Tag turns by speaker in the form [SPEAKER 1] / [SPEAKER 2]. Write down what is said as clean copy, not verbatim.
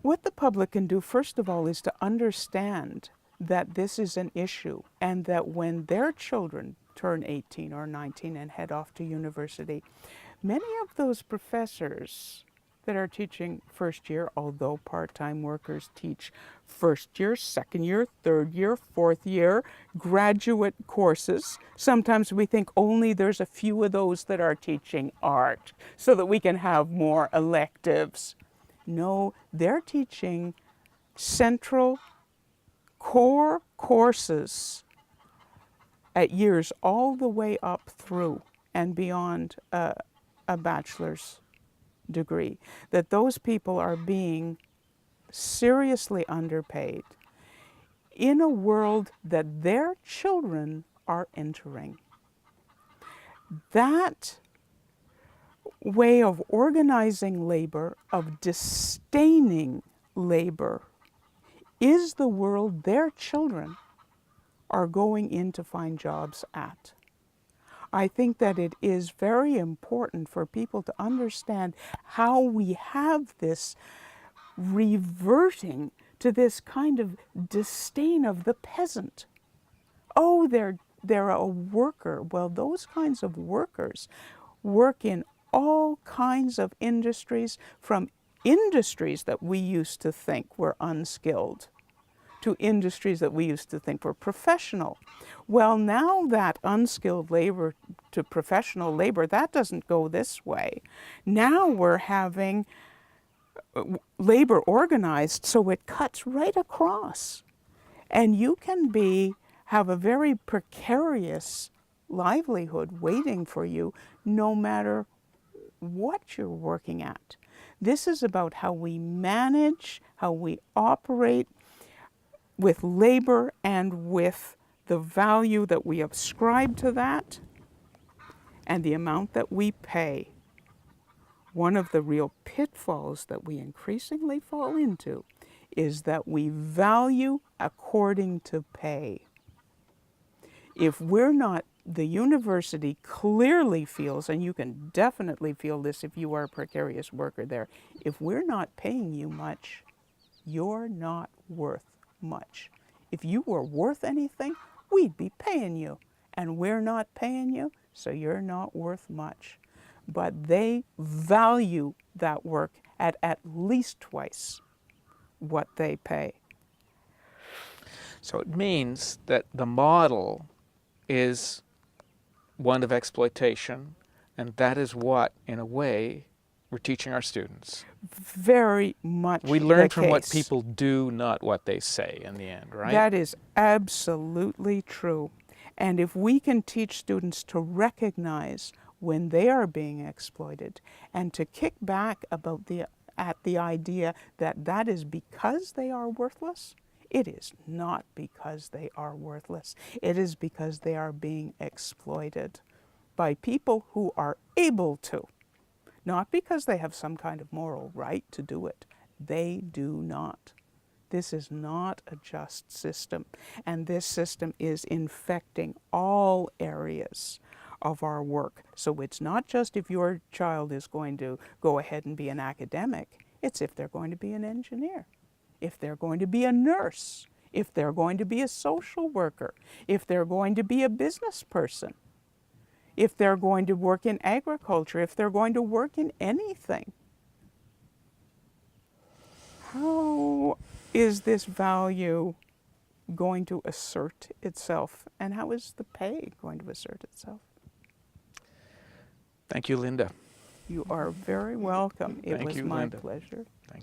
[SPEAKER 1] What the public can do, first of all, is to understand that this is an issue and that when their children turn 18 or 19 and head off to university, many of those professors that are teaching first year, although part-time workers teach first year, second year, third year, fourth year, graduate courses. Sometimes we think only there's a few of those that are teaching art so that we can have more electives. No, they're teaching central core courses at years all the way up through and beyond a bachelor's degree. That those people are being seriously underpaid in a world that their children are entering. That way of organizing labor, of disdaining labor, is the world their children are going in to find jobs at. I think that it is very important for people to understand how we have this reverting to this kind of disdain of the peasant. Oh, they're a worker. Well, those kinds of workers work in all kinds of industries, from industries that we used to think were unskilled to industries that we used to think were professional. Well, now that unskilled labor to professional labor, that doesn't go this way. Now we're having labor organized so it cuts right across. And you can have a very precarious livelihood waiting for you no matter what you're working at. This is about how we manage, how we operate with labor and with the value that we ascribe to that and the amount that we pay. One of the real pitfalls that we increasingly fall into is that we value according to pay. If we're not, the university clearly feels, and you can definitely feel this if you are a precarious worker there, if we're not paying you much, you're not worth much. If you were worth anything, we'd be paying you. And we're not paying you, so you're not worth much. But they value that work at least twice what they pay.
[SPEAKER 2] So it means that the model is one of exploitation, and that is what, in a way, we're teaching our students.
[SPEAKER 1] Very much
[SPEAKER 2] We learn
[SPEAKER 1] the
[SPEAKER 2] from what
[SPEAKER 1] case.
[SPEAKER 2] people do, not what they say in the end, right?
[SPEAKER 1] That is absolutely true. And if we can teach students to recognize when they are being exploited and to kick back at the idea that that is because they are worthless, it is not because they are worthless. It is because they are being exploited by people who are able to. Not because they have some kind of moral right to do it. They do not. This is not a just system, and this system is infecting all areas of our work. So it's not just if your child is going to go ahead and be an academic, it's if they're going to be an engineer, if they're going to be a nurse, if they're going to be a social worker, if they're going to be a business person, if they're going to work in agriculture, if they're going to work in anything. How is this value going to assert itself, and how is the pay going to assert itself?
[SPEAKER 2] Thank you, Linda.
[SPEAKER 1] You are very welcome. It was my pleasure.
[SPEAKER 2] Thank you.